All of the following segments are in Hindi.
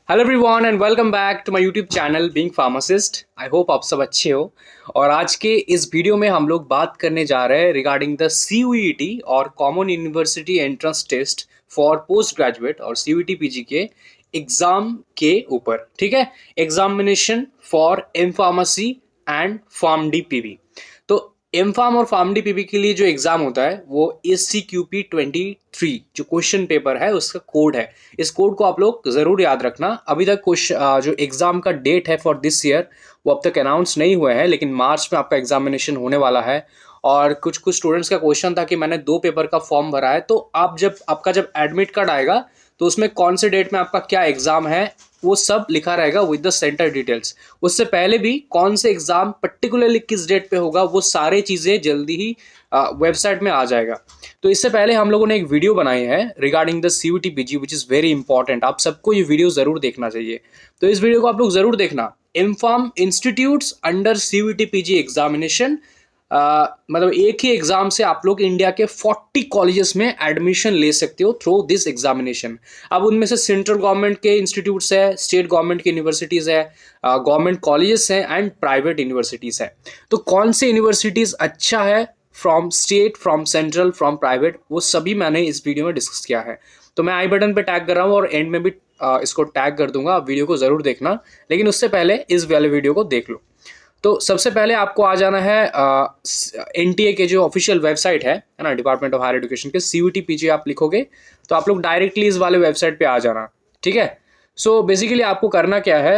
Hello everyone and welcome back to my YouTube channel being pharmacist. I hope आप सब अच्छे हो। और आज के इस वीडियो में हम लोग बात करने जा रहे हैं रिगार्डिंग द CUET और common university entrance test for post graduate और CUET PG के एग्जाम के ऊपर। ठीक है, examination for M pharmacy and pharm D PV. तो एम फार्म और फार्म डी पीवी के लिए जो एग्जाम होता है वो SCQP 23 जो क्वेश्चन पेपर है उसका कोड है। इस कोड को आप लोग जरूर याद रखना। अभी तक क्वेश्चन जो एग्जाम का डेट है फॉर दिस ईयर वो अब तक अनाउंस नहीं हुए हैं, लेकिन मार्च में आपका एग्जामिनेशन होने वाला है। और कुछ कुछ स्टूडेंट्स का क्वेश्चन था कि मैंने 2 पेपर का फॉर्म भरा है, तो आप जब एडमिट कार्ड आएगा तो उसमें कौन से डेट में आपका क्या एग्जाम है वो सब लिखा रहेगा विद द सेंटर डिटेल्स। उससे पहले भी कौन से एग्जाम पर्टिकुलरली किस डेट पे होगा वो सारी चीज़ें जल्दी ही वेबसाइट में आ जाएगा। तो इससे पहले हम लोगों ने एक वीडियो बनाई है regarding the CUET PG which is very important. आप सबको ये वीडियो ज़रूर देखना चाहिए, तो इस वीडियो को आप लोग ज़रूर देखना। Inform institutes under CUET PG examination. मतलब एक ही एग्जाम से आप लोग इंडिया के 40 कॉलेजेस में एडमिशन ले सकते हो थ्रू दिस एग्जामिनेशन। अब उनमें से सेंट्रल गवर्नमेंट के इंस्टीट्यूट्स है, स्टेट गवर्नमेंट की यूनिवर्सिटीज़ है, गवर्नमेंट कॉलेजेस हैं एंड प्राइवेट यूनिवर्सिटीज़ है। तो कौन से यूनिवर्सिटीज़ अच्छा है from state, from central, from private, वो सभी मैंने इस वीडियो में डिस्कस किया है। तो मैं आई बटन पे टैग कर रहा हूँ और एंड में भी इसको टैग कर दूंगा। आप वीडियो को ज़रूर देखना, लेकिन उससे पहले इस वाले वीडियो को देख लो। तो सबसे पहले आपको आ जाना है NTA के जो ऑफिशियल वेबसाइट है ना, डिपार्टमेंट ऑफ हायर एजुकेशन के CUET PG आप लिखोगे तो आप लोग डायरेक्टली इस वाले वेबसाइट पे आ जाना। ठीक है, सो बेसिकली आपको करना क्या है,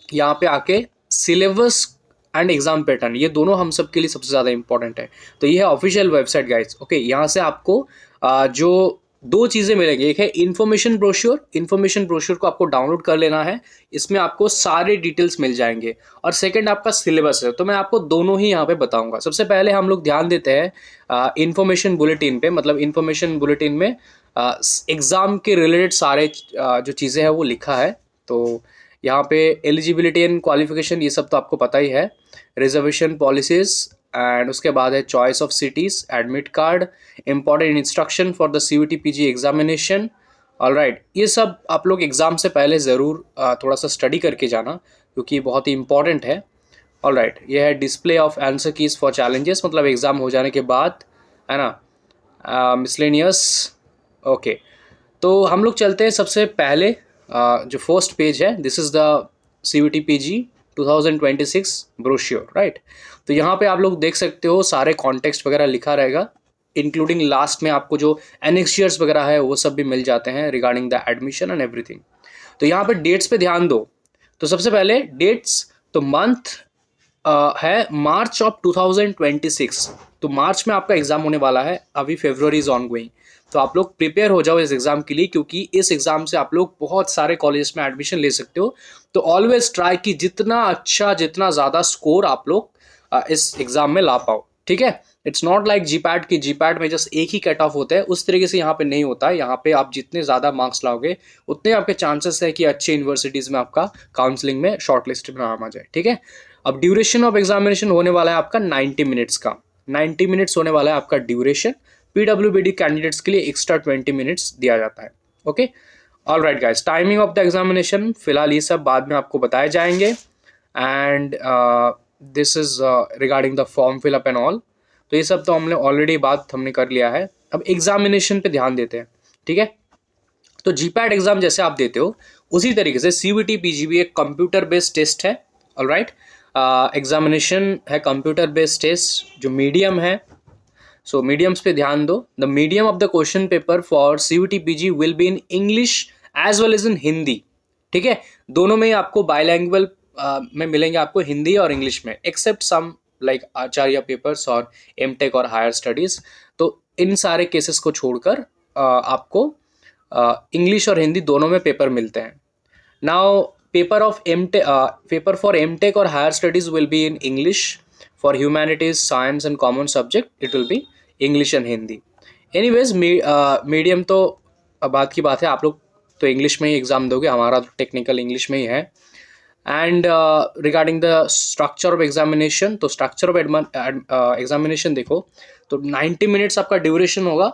यहाँ पे आके सिलेबस एंड एग्जाम पैटर्न, ये दोनों हम सब के लिए सबसे ज़्यादा इंपॉर्टेंट है। तो ये है ऑफिशियल वेबसाइट गाइस। ओके, यहाँ से आपको जो 2 चीज़ें मिलेंगी, एक है इन्फॉर्मेशन ब्रोश्योर। इन्फॉर्मेशन ब्रोश्योर को आपको डाउनलोड कर लेना है, इसमें आपको सारे डिटेल्स मिल जाएंगे। और सेकंड आपका सिलेबस है, तो मैं आपको दोनों ही यहाँ पे बताऊंगा। सबसे पहले हम लोग ध्यान देते हैं इन्फॉर्मेशन बुलेटिन पे। मतलब इन्फॉर्मेशन बुलेटिन में एग्ज़ाम के रिलेटेड सारे जो चीज़ें हैं वो लिखा है। तो यहाँ पे एलिजिबिलिटी एंड क्वालिफिकेशन ये सब तो आपको पता ही है, रिजर्वेशन पॉलिसीज, एंड उसके बाद है choice of cities, admit card, important instruction for the CUET PG examination. Alright, ये सब आप लोग एग्ज़ाम से पहले ज़रूर थोड़ा सा स्टडी करके जाना, क्योंकि बहुत ही इंपॉर्टेंट है। ऑलराइट, ये है display of answer keys for challenges, मतलब एग्ज़ाम हो जाने के बाद, है ना, मिसलेनियस। ओके, तो हम लोग चलते हैं सबसे पहले जो फर्स्ट पेज है, this is the CUET PG 2026 brochure, right. तो यहाँ पे आप लोग देख सकते हो सारे कॉन्टेक्स्ट वगैरह लिखा रहेगा, इंक्लूडिंग लास्ट में आपको जो एनेक्सियर्स वगैरह है वो सब भी मिल जाते हैं regarding the admission and everything. तो यहाँ पे डेट्स पे ध्यान दो। तो सबसे पहले डेट्स, तो मंथ है मार्च ऑफ 2026। तो मार्च में आपका एग्जाम होने वाला है, अभी फरवरी इज ऑन गोइंग। तो आप लोग प्रिपेयर हो जाओ इस एग्ज़ाम के लिए, क्योंकि इस एग्ज़ाम से आप लोग बहुत सारे कॉलेज में एडमिशन ले सकते हो। तो ऑलवेज ट्राई कि जितना अच्छा, जितना ज़्यादा स्कोर आप लोग इस एग्ज़ाम में ला पाओ। ठीक है, इट्स नॉट लाइक GPAT की GPAT में जस्ट एक ही कट ऑफ होता है, उस तरीके से यहाँ पे नहीं होता है। यहाँ पे आप जितने ज़्यादा मार्क्स लाओगे उतने आपके चांसेस है कि अच्छे यूनिवर्सिटीज़ में आपका काउंसलिंग में शॉर्ट लिस्ट में नाम आ जाए। ठीक है, अब ड्यूरेशन ऑफ एग्जामिनेशन होने वाला है आपका 90 मिनट्स का। 90 मिनट्स होने वाला है आपका ड्यूरेशन। PWBD कैंडिडेट्स के लिए एक्स्ट्रा 20 मिनट्स दिया जाता है। Okay, all right guys, timing of the examination फिलहाल ये सब बाद में आपको बताए जाएंगे। And this is regarding the form fill up and all. तो ये सब तो हमने ऑलरेडी बात हमने कर लिया है। अब एग्जामिनेशन पे ध्यान देते हैं। ठीक है, तो GPAT एग्जाम जैसे आप देते हो उसी तरीके से CUET PG भी एक कंप्यूटर बेस्ड टेस्ट है। ऑल राइट, एग्जामिनेशन है कंप्यूटर बेस्ड टेस्ट, जो मीडियम है। सो मीडियम्स पे ध्यान दो। The medium of the question paper for CUET PG will be in English as well as in Hindi. ठीक है, दोनों में आपको बायलैंग्वेज में मिलेंगे, आपको हिंदी और इंग्लिश में, एक्सेप्ट सम लाइक आचार्य पेपर्स और MTech और हायर स्टडीज़। तो इन सारे केसेस को छोड़कर आपको इंग्लिश और हिंदी दोनों में पेपर मिलते हैं। नाउ पेपर फॉर MTech और higher studies will be in English. For humanities, science and common subject, it will be English and Hindi. Anyways, medium तो बात की बात है, आप लोग तो इंग्लिश में ही एग्ज़ाम दोगे, हमारा तो टेक्निकल इंग्लिश में ही है। And regarding the structure of examination, तो स्ट्रक्चर ऑफ एग्जामिनेशन देखो, तो 90 मिनट्स आपका ड्यूरेशन होगा।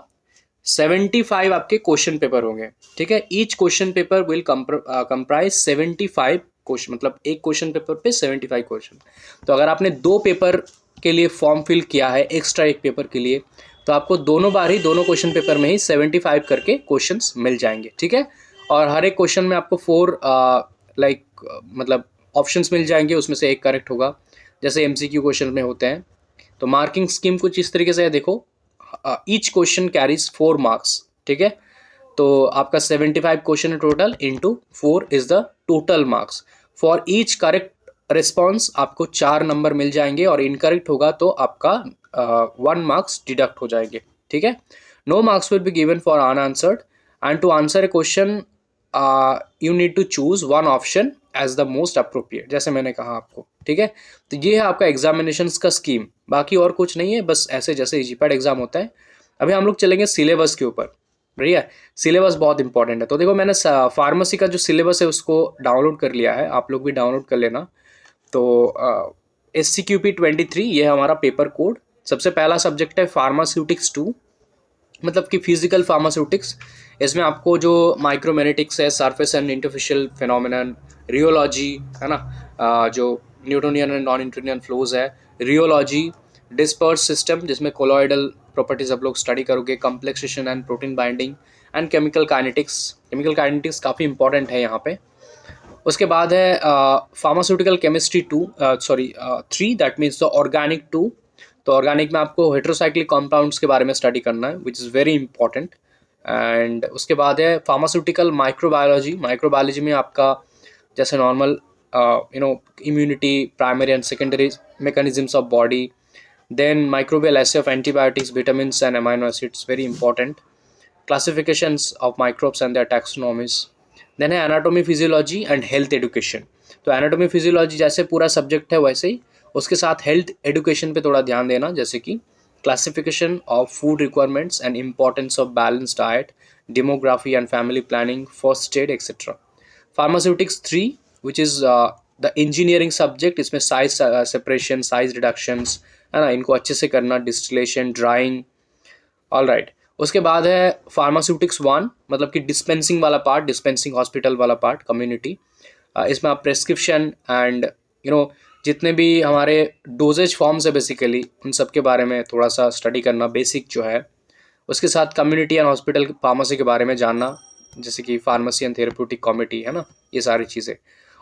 75 आपके क्वेश्चन पेपर होंगे, ठीक है। Each question paper will comprise 75 question, मतलब एक क्वेश्चन पेपर पे 75 क्वेश्चन। तो अगर आपने 2 पेपर के लिए फॉर्म फिल किया है एक्स्ट्रा एक पेपर के लिए, तो आपको दोनों बार ही दोनों क्वेश्चन पेपर में ही 75 करके क्वेश्चंस मिल जाएंगे, ठीक है। और हर एक क्वेश्चन में आपको 4 लाइक मतलब ऑप्शंस मिल जाएंगे, उसमें से एक करेक्ट होगा, जैसे एमसीक्यू क्वेश्चन में होते हैं। तो मार्किंग स्कीम कुछ इस तरीके से है, देखो ईच क्वेश्चन कैरीज 4 मार्क्स, ठीक है। तो आपका 75 क्वेश्चन है total, into 4 is the total marks. For each correct response आपको 4 नंबर मिल जाएंगे, और इनकरेक्ट होगा तो आपका 1 मार्क्स डिडक्ट हो जाएंगे, ठीक है। No marks will be given for unanswered, and to answer a question you need to choose one option as the most appropriate, जैसे मैंने कहा आपको, ठीक है। तो ये है आपका एग्जामिनेशन का स्कीम, बाकी और कुछ नहीं है, बस ऐसे जैसे जीपैट एग्जाम होता है। अभी हम लोग चलेंगे सिलेबस के ऊपर, बढ़िया। सिलेबस बहुत इंपॉर्टेंट है। तो देखो मैंने फार्मेसी का जो सिलेबस है उसको डाउनलोड कर लिया है, आप लोग भी डाउनलोड कर लेना। तो SCQP 23 ये है हमारा पेपर कोड। सबसे पहला सब्जेक्ट है फार्मास्यूटिक्स 2, मतलब कि फिजिकल फार्मास्यूटिक्स। इसमें आपको जो माइक्रोमेनेटिक्स है, surface and interfacial phenomenon, rheology है ना, जो Newtonian and non Newtonian flows है, रियोलॉजी, डिस्पर्स सिस्टम जिसमें कोलॉइडल प्रॉपर्टीज आप लोग स्टडी करोगे, complexation and protein binding, and chemical kinetics. Chemical kinetics काफ़ी इंपॉर्टेंट है यहाँ पे। उसके बाद है pharmaceutical chemistry 3, that means the organic 2। तो ऑर्गेनिक में आपको हेट्रोसाइक्लिक कंपाउंड्स के बारे में स्टडी करना है, which is very important. And उसके बाद है फार्मास्यूटिकल माइक्रोबायोलॉजी। माइक्रोबायोलॉजी में आपका जैसे normal immunity, primary and secondary mechanisms of body, then microbial essay of antibiotics, vitamins and amino acids, very important. Classifications of microbes and their taxonomies. Then है anatomy, physiology and health education. तो एनाटॉमी फिजियोलॉजी जैसे पूरा सब्जेक्ट है वैसे ही उसके साथ हेल्थ एडुकेशन पे थोड़ा ध्यान देना, जैसे कि classification of food requirements and importance of balance diet, demography and family planning, first aid etcetera. Pharmaceutics 3 which is the engineering subject, इसमें साइज सेपरेशन, साइज रिडक्शंस है ना, इनको अच्छे से करना, डिस्टिलेशन, ड्राइंग, ऑल राइट। उसके बाद है फार्मास्यूटिक्स 1, मतलब कि डिस्पेंसिंग वाला पार्ट, डिस्पेंसिंग हॉस्पिटल वाला पार्ट, कम्युनिटी। इसमें आप प्रेस्क्रिप्शन एंड जितने भी हमारे डोजेज फॉर्म्स है बेसिकली उन सब के बारे में थोड़ा सा स्टडी करना, बेसिक जो है। उसके साथ कम्युनिटी एंड हॉस्पिटल फार्मेसी के बारे में जानना, जैसे कि फार्मेसी एंड थेरेप्यूटिक कमिटी है ना, ये सारी चीज़ें।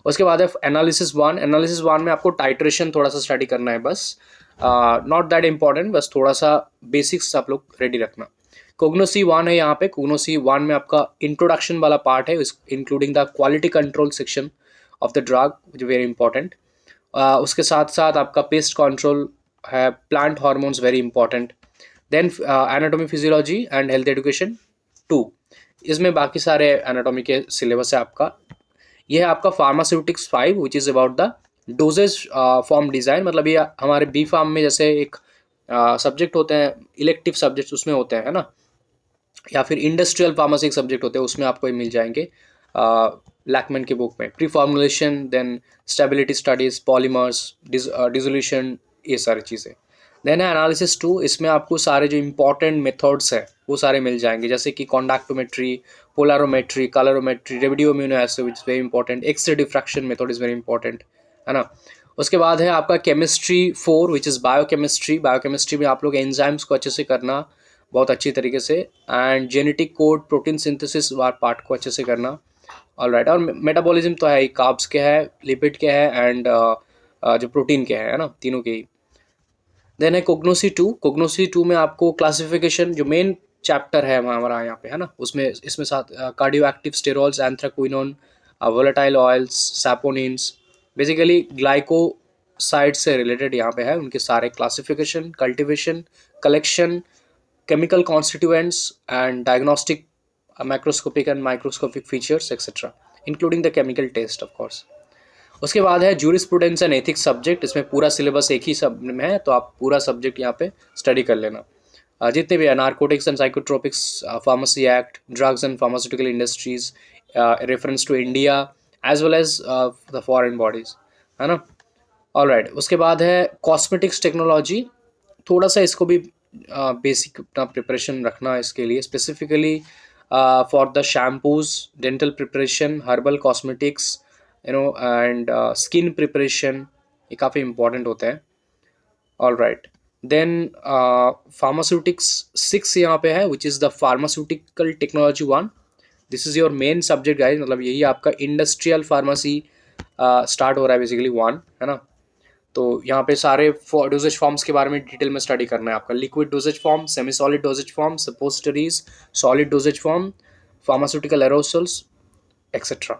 उसके बाद है एनालिसिस 1। एनालिसिस 1 में आपको टाइट्रेशन थोड़ा सा स्टडी करना है बस, नॉट दैट इम्पॉर्टेंट, बस थोड़ा सा बेसिक्स आप लोग रेडी रखना। कोग्नोसी 1 है यहाँ पे। कोग्नोसी 1 में आपका इंट्रोडक्शन वाला पार्ट है, including the quality control section of the drug, which very important. उसके साथ साथ आपका पेस्ट कंट्रोल है, plant hormones, very important. Then anatomy, physiology and health education 2, इसमें बाकी सारे एनाटॉमी के सिलेबस है आपका। यह है आपका pharmaceutics 5 which is about the doses form design, मतलब ये हमारे बी फार्म में जैसे एक सब्जेक्ट होते हैं, इलेक्टिव सब्जेक्ट्स उसमें होते हैं ना, या फिर इंडस्ट्रियल फार्मेसी सब्जेक्ट होते हैं, उसमें आपको ये मिल जाएंगे लैकमैन की बुक में। Preformulation, then stability studies, polymers, dissolution, ये सारी चीज़ें। देन है एनालिसिस 2, इसमें आपको सारे जो इंपॉर्टेंट मेथड्स हैं वो सारे मिल जाएंगे, जैसे कि conductometry, polarometry, colorimetry, radio immunoassay which is very important, X ray diffraction method is very important, है ना। उसके बाद है आपका chemistry 4 which is biochemistry. Biochemistry में आप लोग एंजाइम्स को अच्छे से करना, बहुत अच्छी तरीके से, and genetic code, protein synthesis part को अच्छे से करना, ऑल राइट। और मेटाबॉलिज्म तो है ही, कार्ब्स के है, लिपिड के है, एंड जो प्रोटीन के है ना, तीनों के ही। देन है कोग्नोसी 2 में आपको क्लासिफिकेशन, जो मेन चैप्टर है हमारा यहाँ पे है ना, उसमें इसमें साथ cardio active sterols, anthraquinone, volatile oils, saponins, basically glycoside से रिलेटेड यहाँ पे है, उनके सारे classification, cultivation, collection, chemical constituents and diagnostic macroscopic and microscopic features etc, including the chemical test of course। उसके बाद है जूरिस्प्रूडेंस एंड एथिक्स सब्जेक्ट। इसमें पूरा सिलेबस एक ही सब में है, तो आप पूरा सब्जेक्ट यहाँ पे स्टडी कर लेना। जितने भी है narcotics and psychotropics, pharmacy act, drugs and pharmaceutical industries, reference to India as well as the foreign bodies, है ना। All right. उसके बाद है कॉस्मेटिक्स टेक्नोलॉजी, थोड़ा सा इसको भी बेसिक अपना प्रिपरेशन रखना इसके लिए specifically for the shampoos, dental preparation, herbal cosmetics, and skin preparation, ये काफ़ी इंपॉर्टेंट होते हैं। ऑल राइट, देन फार्मास्यूटिक्स 6 यहाँ पे है, which is the pharmaceutical technology 1। This is your main subject guys, मतलब यही आपका इंडस्ट्रियल फार्मेसी स्टार्ट हो रहा है बेसिकली 1, है ना। तो यहाँ पे सारे डोजेज फॉर्म्स के बारे में डिटेल में स्टडी करना है आपका। Liquid dosages form, semi solid dosages form, suppositories, solid dosages form, pharmaceutical aerosols, etcetera.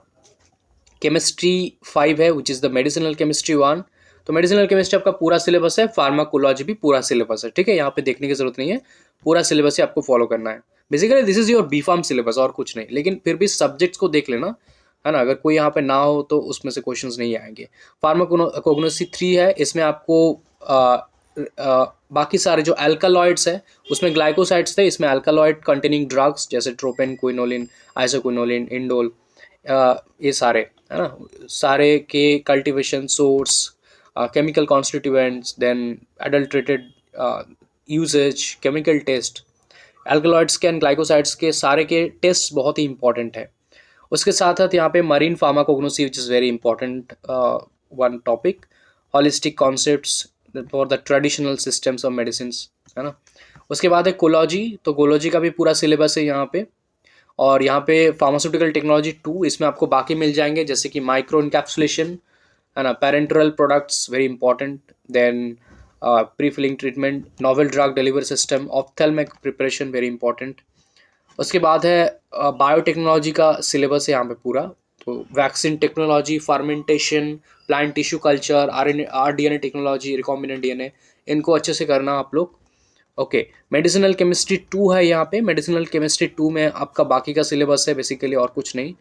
Chemistry 5 है, which is the medicinal chemistry 1। तो मेडिसिनल केमिस्ट्री आपका पूरा सिलेबस है, फार्माकोलॉजी भी पूरा सिलेबस है, ठीक है। यहाँ पे देखने की जरूरत नहीं है, पूरा सिलेबस ही आपको फॉलो करना है। Basically this is your B pharm syllabus और कुछ नहीं, लेकिन फिर भी सब्जेक्ट्स को देख लेना, है ना। अगर कोई यहाँ पे ना हो तो उसमें से क्वेश्चंस नहीं आएंगे। फार्माकोग्नोसी 3 है, इसमें आपको बाकी सारे जो अल्कालॉइड्स है, उसमें ग्लाइकोसाइड्स थे, इसमें अल्कालॉइड कंटेनिंग ड्रग्स जैसे ट्रोपेन, क्विनोलिन, आइसोक्विनोलिन, इंडोल, ये सारे, है ना, सारे के cultivation source, chemical constituents, then adulterated usage, chemical test, alkaloids के एंड ग्लाइकोसाइड्स के सारे के टेस्ट बहुत ही इंपॉर्टेंट है। उसके साथ साथ यहाँ पे marine pharmacognosy which is very important one topic, holistic concepts for the traditional systems of medicine, है ना। उसके बाद है कोलॉजी, तो कोलॉजी का भी पूरा सिलेबस है यहाँ पे। और यहाँ पे फार्मास्यूटिकल टेक्नोलॉजी 2, इसमें आपको बाकी मिल जाएंगे जैसे कि माइक्रो इनकैप्सुलेशन, है ना, parenteral products very important, then pre filling treatment, novel drug delivery system, ophthalmic preparation very important. उसके बाद है बायोटेक्नोलॉजी का सिलेबस है यहाँ पे पूरा, तो vaccine technology, fermentation, plant tissue culture, RDNA technology, recombinant DNA, इनको अच्छे से करना आप लोग। ओके, मेडिसिनल केमिस्ट्री 2 है यहाँ पे। मेडिसिनल केमिस्ट्री 2 में आपका बाकी का सिलेबस है बेसिकली और कुछ नहीं।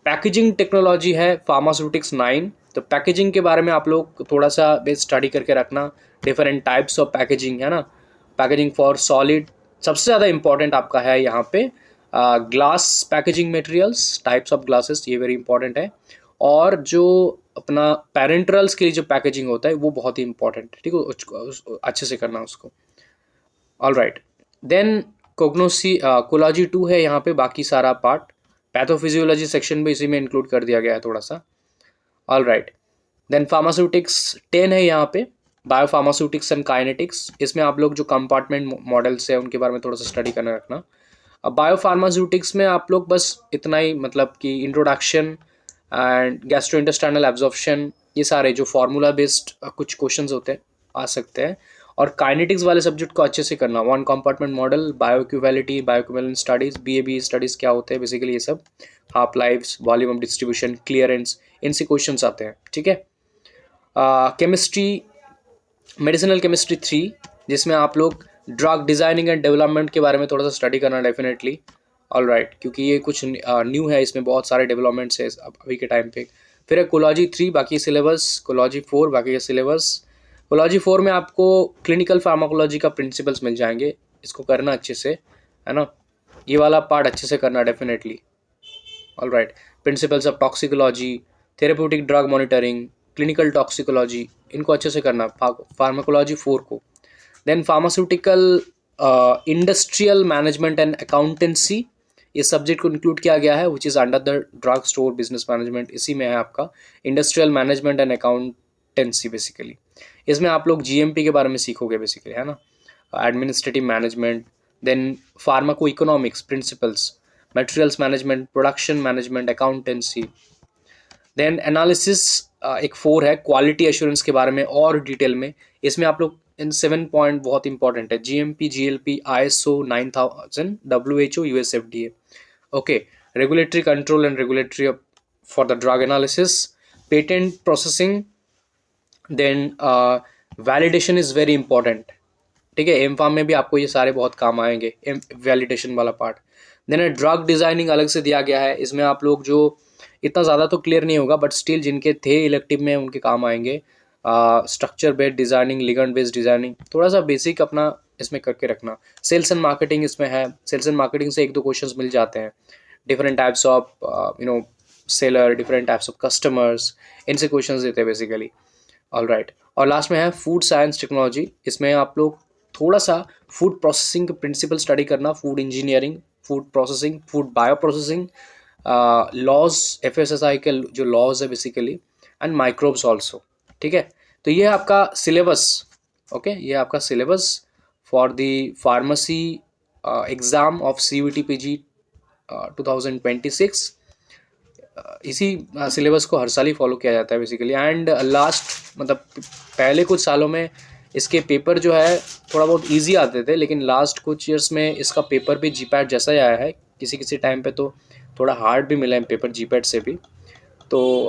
पैकेजिंग टेक्नोलॉजी है फार्मास्यूटिक्स 9, तो पैकेजिंग के बारे में आप लोग थोड़ा सा बेस स्टडी करके रखना, डिफरेंट टाइप्स ऑफ पैकेजिंग, है ना। पैकेजिंग फॉर सॉलिड सबसे ज़्यादा इंपॉर्टेंट आपका है यहाँ पे glass packaging materials, types of glasses, ये वेरी इंपॉर्टेंट है। और जो अपना पेरेंट्रल्स के लिए जो पैकेजिंग होता है वो बहुत ही इंपॉर्टेंट है, ठीक है, अच्छे से करना उसको। ऑल राइट, देन कोलॉजी 2 है यहाँ पे बाकी सारा पार्ट। पैथोफिजियोलॉजी सेक्शन भी इसी में इंक्लूड कर दिया गया है थोड़ा सा। ऑल राइट, देन फार्मास्यूटिक्स 10 है यहाँ पे, बायोफार्मास्यूटिक्स एंड काइनेटिक्स। इसमें आप लोग जो कंपार्टमेंट मॉडल्स है उनके बारे में थोड़ा सा स्टडी करना रखना। अब बायोफार्मास्यूटिक्स में आप लोग बस इतना ही, मतलब कि इंट्रोडक्शन एंड गैस्ट्रोइंटेस्टाइनल एब्जॉर्प्शन, ये सारे जो फार्मूला बेस्ड कुछ क्वेश्चंस होते हैं आ सकते हैं। और काइनेटिक्स वाले सब्जेक्ट को अच्छे से करना, one compartment model, bioequivalence, bioequivalent studies, BAB studies क्या होते हैं बेसिकली, ये सब, half lifes, volume of distribution, clearance, इनसे क्वेश्चंस आते हैं, ठीक है। केमिस्ट्री, मेडिसिनल केमिस्ट्री 3, जिसमें आप लोग ड्रग डिज़ाइनिंग एंड डेवलपमेंट के बारे में थोड़ा सा स्टडी करना डेफिनेटली। ऑल राइट, क्योंकि ये कुछ न्यू है, इसमें बहुत सारे डेवलपमेंट्स है अभी के टाइम पे। फिर है कोलॉजी 3 बाकी सिलेबस, कोलॉजी 4 बाकी का सिलेबस। कोलॉजी 4 में आपको क्लिनिकल फार्माकोलॉजी का प्रिंसिपल्स मिल जाएंगे, इसको करना अच्छे से, है ना। ये वाला पार्ट अच्छे से करना definitely. All right, principles of toxicology, therapeutic drug monitoring, clinical toxicology, इनको अच्छे से करना फार्माकोलॉजी 4 को। Then pharmaceutical industrial management and accountancy, इस सब्जेक्ट को इंक्लूड किया गया है, which is under the drug store business management, इसी में है आपका industrial management and accountancy basically. इसमें आप लोग GMP के बारे में सीखोगे बेसिकली, है ना, administrative management, then pharmacoeconomics principles, materials management, production management, accountancy. Then analysis एक 4 है, क्वालिटी एश्योरेंस के बारे में और डिटेल में। इसमें आप लोग इन 7 पॉइंट बहुत इंपॉर्टेंट है, GMP, GLP, ISO 9000, WHO, US FDA। Okay, regulatory control and regulatory for the drug analysis, patent processing, then validation is very important, ठीक है। एम फार्म में भी आपको ये सारे बहुत काम आएंगे, वैलिडेशन वाला पार्ट। देन ड्रग डिज़ाइनिंग अलग से दिया गया है, इसमें आप लोग जो इतना ज़्यादा तो क्लियर नहीं होगा, बट स्टिल जिनके थे इलेक्टिव में उनके काम आएंगे। Structure based designing, ligand based designing, थोड़ा सा बेसिक अपना इसमें करके रखना। सेल्स एंड मार्केटिंग इसमें है, सेल्स एंड मार्केटिंग से 1-2 क्वेश्चंस मिल जाते हैं। Different types of seller, different types of customers, इनसे क्वेश्चंस देते हैं बेसिकली। ऑल राइट, और लास्ट में है फूड साइंस टेक्नोलॉजी, इसमें आप लोग थोड़ा सा फूड प्रोसेसिंग के प्रिंसिपल स्टडी करना, food engineering, food processing, food bioprocessing, laws, FSSAI के जो लॉज है बेसिकली, एंड माइक्रोब्स ऑल्सो, ठीक है। तो ये है आपका सिलेबस, ओके, ये आपका syllabus for the pharmacy exam of CUET PG 2026। इसी सिलेबस को हर साल ही फॉलो किया जाता है बेसिकली। एंड लास्ट मतलब पहले कुछ सालों में इसके पेपर जो है थोड़ा बहुत इजी आते थे, लेकिन लास्ट कुछ ईयर्स में इसका पेपर भी GPAT जैसा ही आया है। किसी किसी टाइम पे तो थोड़ा हार्ड भी मिला है पेपर GPAT से भी। तो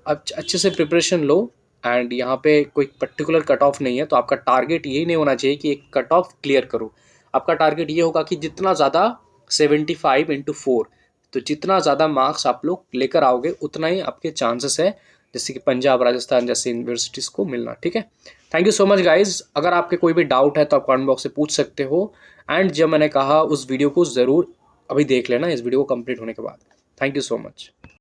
अच्छे से प्रिपरेशन लो। एंड यहाँ पे कोई पर्टिकुलर कट ऑफ नहीं है, तो आपका टारगेट यही नहीं होना चाहिए कि एक कट ऑफ क्लियर करो। आपका टारगेट ये होगा कि जितना ज़्यादा 75/4, तो जितना ज़्यादा मार्क्स आप लोग लेकर आओगे उतना ही आपके चांसेस है जैसे कि पंजाब, राजस्थान जैसे यूनिवर्सिटीज़ को मिलना, ठीक है। Thank you so much guys. अगर आपके कोई भी डाउट है तो आप कमेंट बॉक्स से पूछ सकते हो। एंड जब मैंने कहा उस वीडियो को ज़रूर अभी देख लेना इस वीडियो को कंप्लीट होने के बाद। Thank you so much.